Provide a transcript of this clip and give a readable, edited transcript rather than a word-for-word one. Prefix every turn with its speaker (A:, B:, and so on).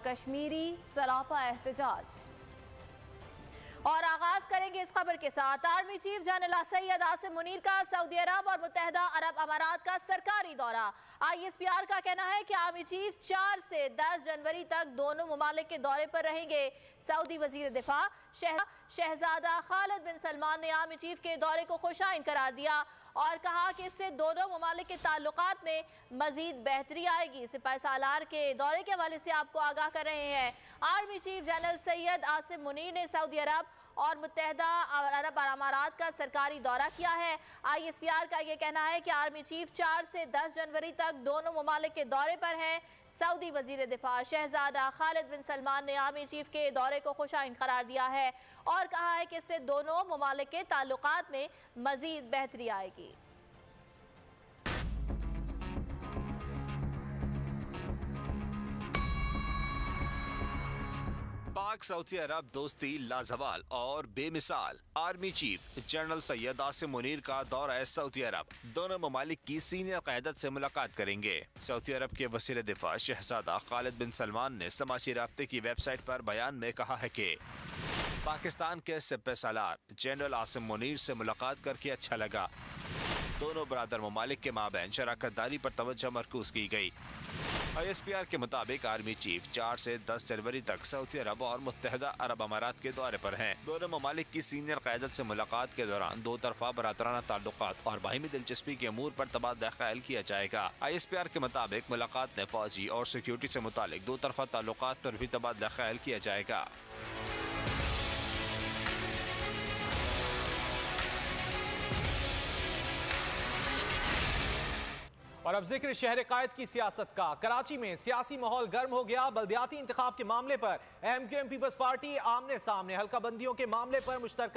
A: कश्मीरी सरापा एहतजाज।
B: और आगाज करेंगे इस खबर के साथ। Army chief general Syed Asim Munir का सऊदी अरब और मुत्तहदा अरब अमारात का सरकारी दौरा। ISPR का कहना है कि आर्मी चीफ 4 से 10 जनवरी तक दोनों ममालिक के दौरे पर रहेंगे। सऊदी वजीर दिफा शहजादा खालिद बिन सलमान ने आर्मी चीफ के दौरे को खुशाइन करार दिया और कहा कि इससे दोनों ममालिक के ताल्लुकात में मजीद बेहतरी आएगी। सिपाही सालार के दौरे के हवाले से आपको आगाह कर रहे हैं। Army chief general Syed Asim Munir ने सऊदी अरब और मुत्तहदा अरब अमारात का सरकारी दौरा किया है। ISPR का यह कहना है कि आर्मी चीफ 4 से 10 जनवरी तक दोनों ममालिक के दौरे पर हैं। सऊदी वजीर दिफा शहजादा खालिद बिन सलमान ने आर्मी चीफ के दौरे को खुशाइन करार दिया है और कहा है कि इससे दोनों ममालिक के ताल्लुकात में मजीद बेहतरी आएगी।
C: पाक सऊदी अरब दोस्ती लाजवाल और बेमिसाल। Army chief general Syed Asim Munir का दौरा सऊदी अरब, दोनों ममालिक की सीनियर क़यादत से मुलाकात करेंगे। सऊदी अरब के वज़ीर दिफा शहजादा खालिद बिन सलमान ने समाजी राब्ते की वेबसाइट पर बयान में कहा है कि पाकिस्तान के सिपाही सालार जनरल आसिम मुनीर से मुलाकात करके अच्छा लगा। दोनों बरादर ममालिक के माबैन शराकत दारी पर तवज्जो मरकूज की गई। ISPR के मुताबिक आर्मी चीफ 4 से 10 जनवरी तक सऊदी अरब और मुत्तहदा अरब अमारात के दौरे पर हैं। दोनों ममालिक की सीनियर क़यादत से मुलाकात के दौरान दो तरफा बरादराना ताल्लुकात और बाहिमी दिलचस्पी के अमूर पर तबादला ख्याल किया जाएगा। ISPR के मुताबिक मुलाकात में फौजी और सिक्योरिटी से मुतालिक दो तरफा ताल्लुकात पर भी तबादला ख्याल किया जाएगा।
D: और अब जिक्र शहर कायद की सियासत का। कराची में सियासी माहौल गर्म हो गया। बल्दियाती इंतखाब के मामले पर MQM पीपल्स पार्टी आमने सामने। हल्का बंदियों के मामले पर मुश्तरका